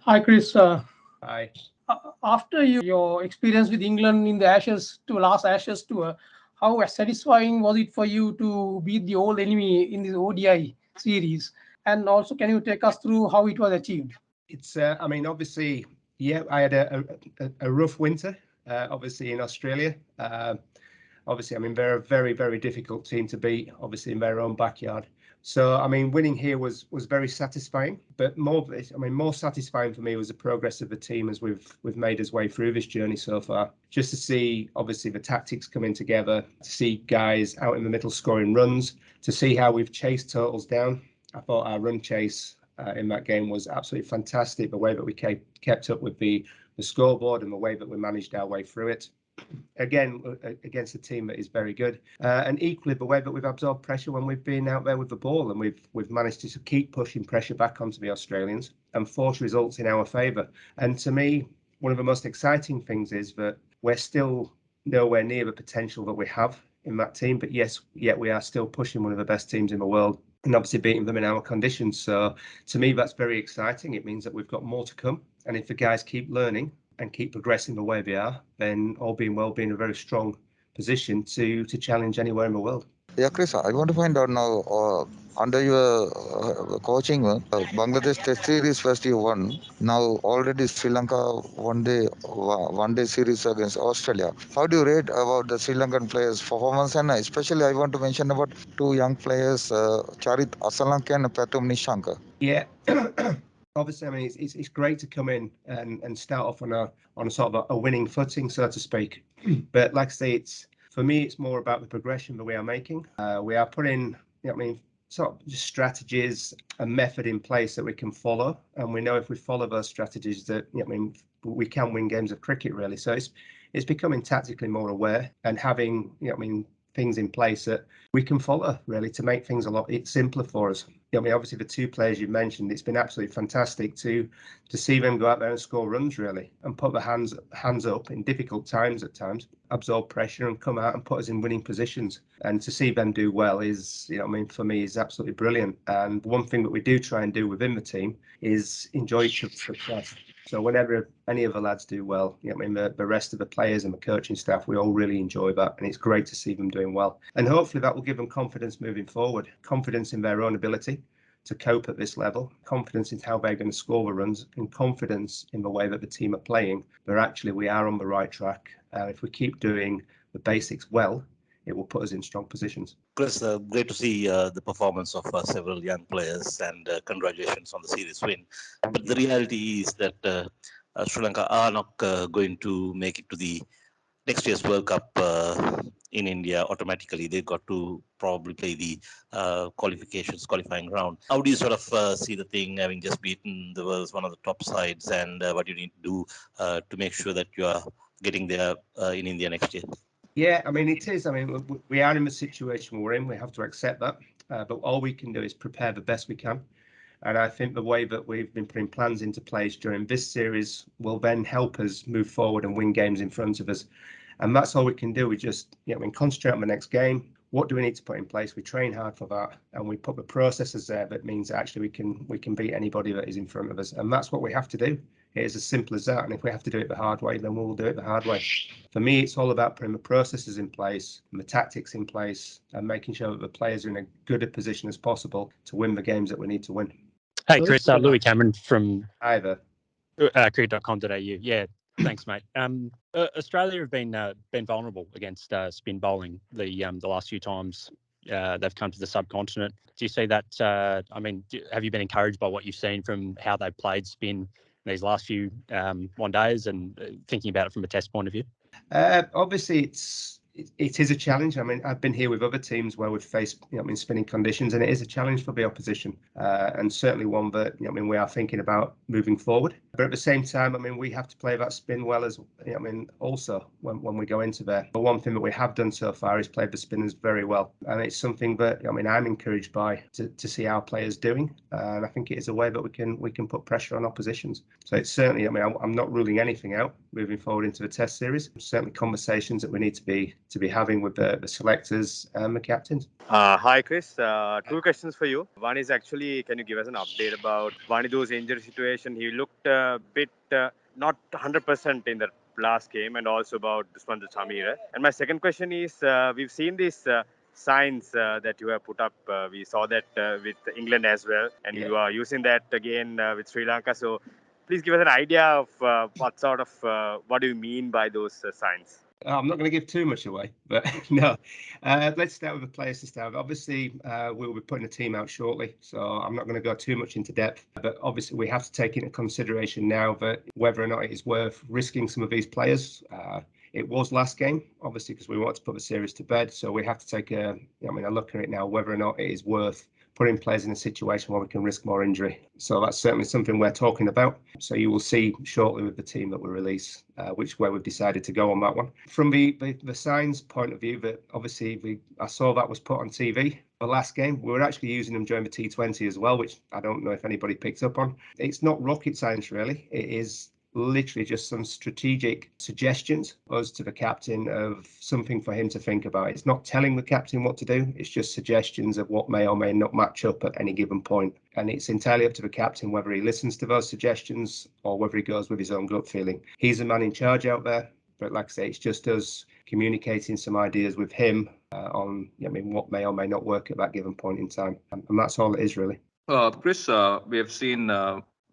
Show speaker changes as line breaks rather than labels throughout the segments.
Hi, Chris.
Hi.
After your experience with England in the Ashes to last Ashes tour, how satisfying was it for you to beat the old enemy in the ODI series? And also, can you take us through how it was achieved?
Obviously, yeah, I had a rough winter, obviously in Australia. Obviously, they're a very, very difficult team to beat, obviously in their own backyard. So, winning here was very satisfying. But more satisfying for me was the progress of the team as we've made our way through this journey so far. Just to see, obviously, the tactics coming together, to see guys out in the middle scoring runs, to see how we've chased totals down. I thought our run chase in that game was absolutely fantastic. The way that we kept up with the scoreboard and the way that we managed our way through it. Again, against a team that is very good, and equally the way that we've absorbed pressure when we've been out there with the ball, and we've managed to keep pushing pressure back onto the Australians and force results in our favour. And to me, one of the most exciting things is that we're still nowhere near the potential that we have in that team, but yet we are still pushing one of the best teams in the world and obviously beating them in our conditions. So to me, that's very exciting. It means that we've got more to come, and if the guys keep learning and keep progressing the way they are, then all being well, be in a very strong position to challenge anywhere in the world.
Yeah, Chris, I want to find out now, under your coaching, Bangladesh Test Series first you won. Now already Sri Lanka one day series against Australia. How do you rate about the Sri Lankan players' performance? And especially I want to mention about two young players, Charit Asalanka and Patum Nishanka.
Yeah. Obviously, it's great to come in and start off on a sort of a winning footing, so to speak. But like I say, it's for me, it's more about the progression that we are making. We are putting, sort of just strategies and method in place that we can follow, and we know if we follow those strategies that we can win games of cricket really. So it's becoming tactically more aware and having things in place that we can follow really to make things a lot simpler for us. Obviously the two players you mentioned, it's been absolutely fantastic to see them go out there and score runs really, and put their hands up in difficult times at times, absorb pressure and come out and put us in winning positions. And to see them do well is, for me is absolutely brilliant. And one thing that we do try and do within the team is enjoy each other's success. So whenever any of the lads do well, the rest of the players and the coaching staff, we all really enjoy that, and it's great to see them doing well. And hopefully that will give them confidence moving forward, confidence in their own ability to cope at this level, confidence in how they're going to score the runs, and confidence in the way that the team are playing. But actually, we are on the right track. If we keep doing the basics well, it will put us in strong positions.
Chris, great to see the performance of several young players, and congratulations on the series win. But the reality is that Sri Lanka are not going to make it to the next year's World Cup in India automatically. They've got to probably play the qualifying round. How do you sort of see the thing, having just beaten the world's one of the top sides, and what you need to do to make sure that you are getting there in India next year?
Yeah, it is. We are in the situation we're in. We have to accept that. But all we can do is prepare the best we can. And I think the way that we've been putting plans into place during this series will then help us move forward and win games in front of us. And that's all we can do. We just, concentrate on the next game. What do we need to put in place? We train hard for that, and we put the processes there that means that actually we can beat anybody that is in front of us. And that's what we have to do. It is as simple as that. And if we have to do it the hard way, then we'll do it the hard way. For me, it's all about putting the processes in place and the tactics in place and making sure that the players are in as good a position as possible to win the games that we need to win.
Hey, Chris, Louis Cameron from
Either.
cricket.com.au. Yeah, thanks, mate. Australia have been vulnerable against spin bowling the last few times they've come to the subcontinent. Do you see that? Have you been encouraged by what you've seen from how they've played spin these last few one days, and thinking about it from a test point of view?
Obviously, it is a challenge. I've been here with other teams where we've faced, spinning conditions, and it is a challenge for the opposition, and certainly one that, we are thinking about moving forward. But at the same time, we have to play that spin well as, also when we go into there. But one thing that we have done so far is played the spinners very well, and it's something that, I'm encouraged by to see our players doing, and I think it is a way that we can put pressure on oppositions. So it's certainly, I'm not ruling anything out moving forward into the Test series. Certainly conversations that we need to be to be having with the selectors and the captains.
Hi, Chris. Two questions for you. One is actually, can you give us an update about Vanidu's injury situation? He looked a bit not 100% in the last game, and also about Dusman Samir. And my second question is, we've seen these signs that you have put up. We saw that with England as well, and you are using that again with Sri Lanka. So please give us an idea of what do you mean by those signs?
I'm not going to give too much away, but no. Let's start with the players to start with. Obviously, we'll be putting a team out shortly, so I'm not going to go too much into depth. But obviously, we have to take into consideration now that whether or not it is worth risking some of these players. It was last game, obviously, because we want to put the series to bed. So we have to take a look at it now, whether or not it is worth putting players in a situation where we can risk more injury. So that's certainly something we're talking about. So you will see shortly with the team that we release which way we've decided to go on that one. From the signs point of view, that obviously I saw that was put on TV. The last game, we were actually using them during the T20 as well, which I don't know if anybody picked up on. It's not rocket science, really. It is literally just some strategic suggestions us to the captain of something for him to think about. It's not telling the captain what to do, it's just suggestions of what may or may not match up at any given point. And it's entirely up to the captain whether he listens to those suggestions or whether he goes with his own gut feeling. He's the man in charge out there, but like I say, it's just us communicating some ideas with him on what may or may not work at that given point in time. And that's all it is, really.
Chris, we have seen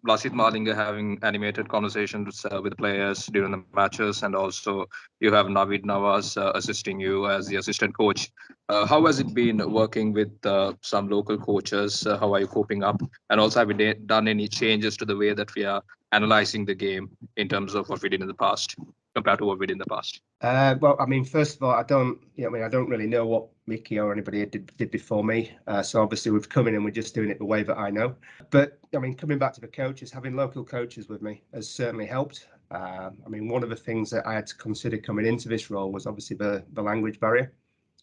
Lasit Malinga having animated conversations with players during the matches, and also you have Navid Nawaz assisting you as the assistant coach. How has it been working with some local coaches? How are you coping up? And also, have you done any changes to the way that we are analyzing the game in terms of what we did in the past compared to what we did in the past?
Well, I mean, first of all, I don't really know what Mickey or anybody did before me. So obviously we've come in and we're just doing it the way that I know. But I mean, coming back to the coaches, having local coaches with me has certainly helped. I mean, one of the things that I had to consider coming into this role was obviously the language barrier.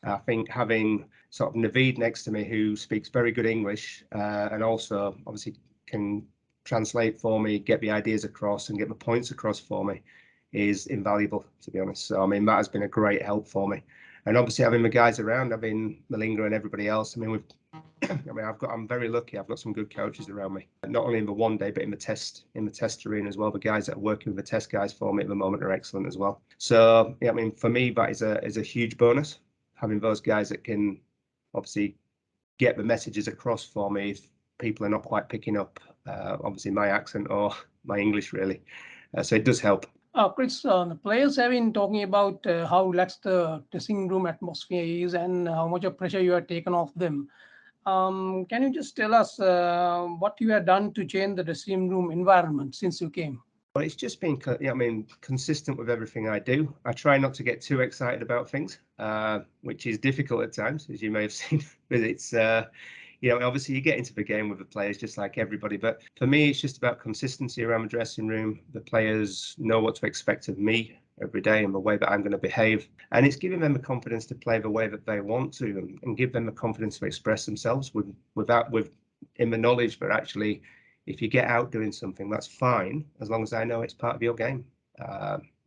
I think having sort of Naveed next to me, who speaks very good English and also obviously can translate for me, get the ideas across and get the points across for me, is invaluable, to be honest. So I mean, that has been a great help for me. And obviously having the guys around, having Malinga and everybody else, I mean, I'm very lucky. I've got some good coaches around me, not only in the one day, but in the test arena as well. The guys that are working with the test guys for me at the moment are excellent as well. So yeah, I mean, for me, that is a huge bonus, having those guys that can obviously get the messages across for me if people are not quite picking up obviously my accent or my English, really. So it does help.
Chris, the players have been talking about how relaxed the dressing room atmosphere is and how much of pressure you have taken off them. Can you just tell us what you have done to change the dressing room environment since you came?
Well, it's just been, consistent with everything I do. I try not to get too excited about things, which is difficult at times, as you may have seen. But it's, obviously you get into the game with the players just like everybody. But for me, it's just about consistency around the dressing room. The players know what to expect of me every day and the way that I'm going to behave. And it's giving them the confidence to play the way that they want to and give them the confidence to express themselves in the knowledge that actually, if you get out doing something, that's fine, as long as I know it's part of your game.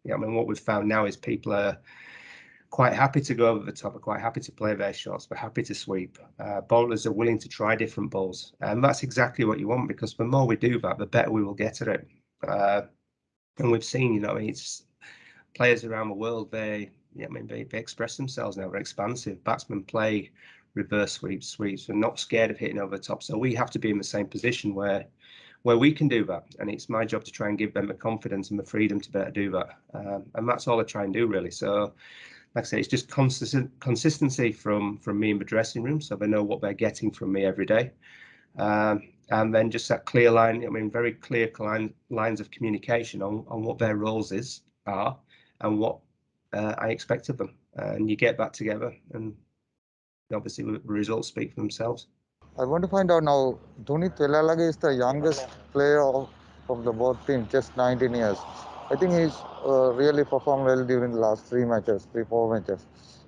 What we've found now is people are quite happy to go over the top, are quite happy to play their shots, but happy to sweep. Bowlers are willing to try different balls. And that's exactly what you want, because the more we do that, the better we will get at it. And we've seen, it's players around the world, they express themselves now. They're expansive. Batsmen play reverse sweeps. They're not scared of hitting over the top. So we have to be in the same position where we can do that. And it's my job to try and give them the confidence and the freedom to better do that. And that's all I try and do, really. So like I say, it's just consistency from me in the dressing room, so they know what they're getting from me every day. And then just that clear line, very clear lines of communication on what their roles are and what I expect of them. And you get that together, and obviously the results speak for themselves.
I want to find out now, Dhoni Telalaga is the youngest player of the both team, just 19 years. I think he's really performed well during the last 4 matches.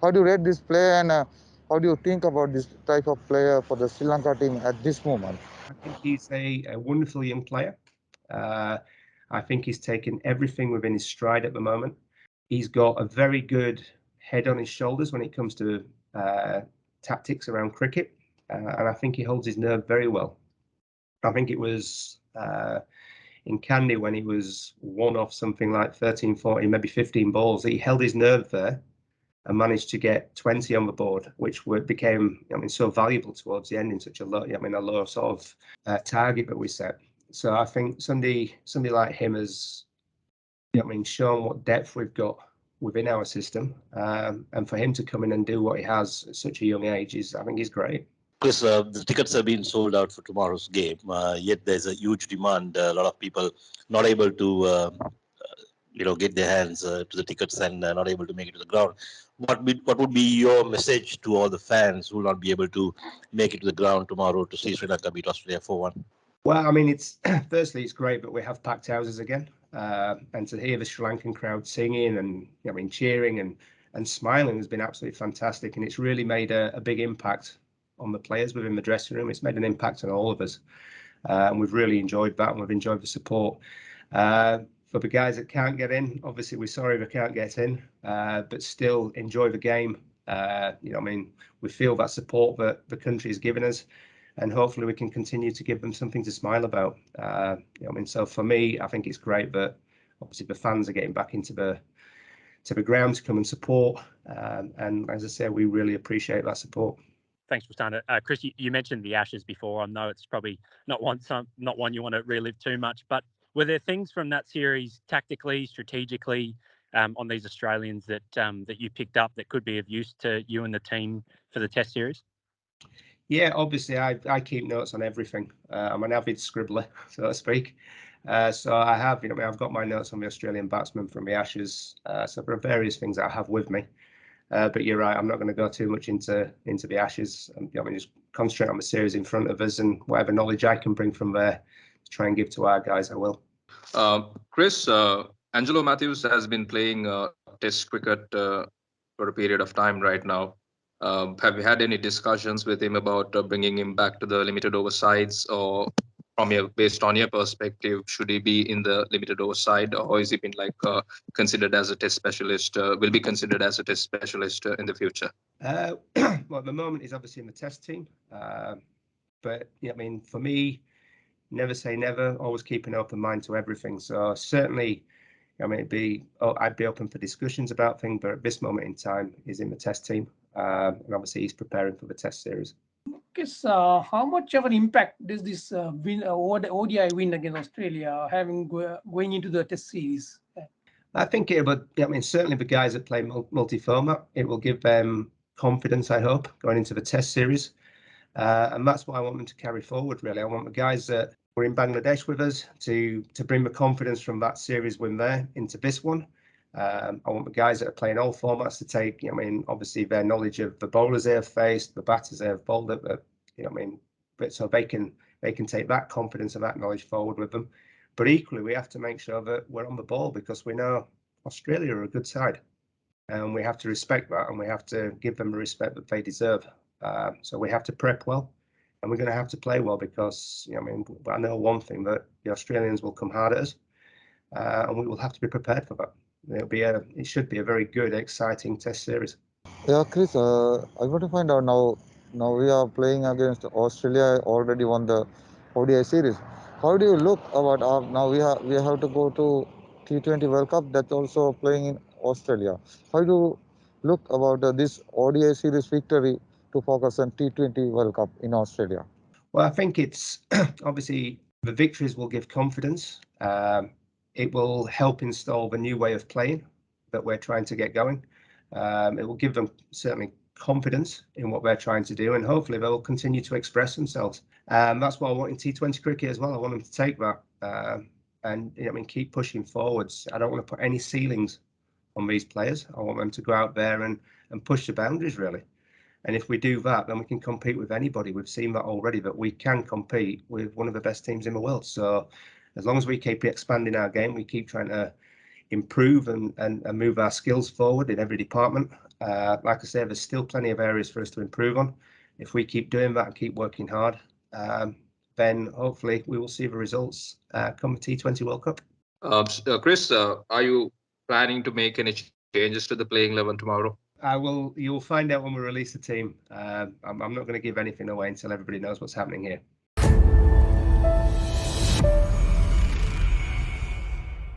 How do you rate this player, and how do you think about this type of player for the Sri Lanka team at this moment?
I think he's a wonderful young player. I think he's taken everything within his stride at the moment. He's got a very good head on his shoulders when it comes to tactics around cricket, and I think he holds his nerve very well. I think it was in Kandy when he was one off something like 13, 14, maybe 15 balls. He held his nerve there and managed to get 20 on the board, which became, so valuable towards the end in such a low, a low sort of target that we set. So I think somebody like him has, shown what depth we've got within our system, and for him to come in and do what he has at such a young age I think he's great.
Chris, the tickets have been sold out for tomorrow's game, yet there's a huge demand. A lot of people not able to get their hands to the tickets and not able to make it to the ground. What would be your message to all the fans who will not be able to make it to the ground tomorrow to see Sri Lanka beat Australia 4-1?
Well, it's firstly it's great that we have packed houses again, and to hear the Sri Lankan crowd singing and cheering and smiling has been absolutely fantastic, and it's really made a big impact on the players within the dressing room. It's made an impact on all of us, and we've really enjoyed that, and we've enjoyed the support. For the guys that can't get in, obviously we're sorry they can't get in, but still enjoy the game. We feel that support that the country has given us, and hopefully we can continue to give them something to smile about. So for me, I think it's great that obviously the fans are getting back into the ground to come and support, and as I say, we really appreciate that support.
Thanks, Rustana. Chris, you mentioned the Ashes before. I know it's probably not one you want to relive too much, but were there things from that series tactically, strategically, on these Australians that you picked up that could be of use to you and the team for the Test series?
Yeah, obviously I keep notes on everything. I'm an avid scribbler, so to speak. So I have, I've got my notes on the Australian batsmen from the Ashes. So there are various things that I have with me. But you're right, I'm not going to go too much into the Ashes. Just concentrate on the series in front of us, and whatever knowledge I can bring from there to try and give to our guys, I will.
Chris, Angelo Matthews has been playing Test cricket for a period of time right now. Have you had any discussions with him about bringing him back to the limited over sides, or based on your perspective, should he be in the limited over side, or is he been considered as a Test specialist? Will be considered as a Test specialist in the future?
Well, at the moment he's obviously in the Test team, but for me, never say never. Always keep an open mind to everything. So certainly, I'd be open for discussions about things, but at this moment in time, he's in the Test team, and obviously he's preparing for the Test series.
Guess how much of an impact does this ODI win against Australia having going into the Test series?
I think certainly the guys that play multi-format, it will give them confidence, I hope, going into the Test series. And that's what I want them to carry forward, really. I want the guys that were in Bangladesh with us to bring the confidence from that series win there into this one. I want the guys that are playing all formats to take, obviously their knowledge of the bowlers they have faced, the batters they have bowled at, but so they can take that confidence and that knowledge forward with them. But equally, we have to make sure that we're on the ball, because we know Australia are a good side, and we have to respect that, and we have to give them the respect that they deserve. So we have to prep well, and we're going to have to play well, because I know one thing, that the Australians will come hard at us, and we will have to be prepared for that. It should be a very good, exciting Test series.
Yeah, Chris, I want to find out now. Now we are playing against Australia. Already won the ODI series. How do you look about now we have to go to T20 World Cup? That's also playing in Australia. How do you look about this ODI series victory to focus on T20 World Cup in Australia?
Well, I think it's obviously the victories will give confidence. It will help install the new way of playing that we're trying to get going. It will give them certainly confidence in what they're trying to do, and hopefully they'll continue to express themselves. That's what I want in T20 cricket as well. I want them to take that and keep pushing forwards. I don't want to put any ceilings on these players. I want them to go out there and push the boundaries, really. And if we do that, then we can compete with anybody. We've seen that already, that we can compete with one of the best teams in the world. So as long as we keep expanding our game, we keep trying to improve and move our skills forward in every department. Like I say, there's still plenty of areas for us to improve on. If we keep doing that and keep working hard, then hopefully we will see the results come the T20 World Cup.
Chris, are you planning to make any changes to the playing 11 tomorrow?
You'll find out when we release the team. I'm not going to give anything away until everybody knows what's happening here.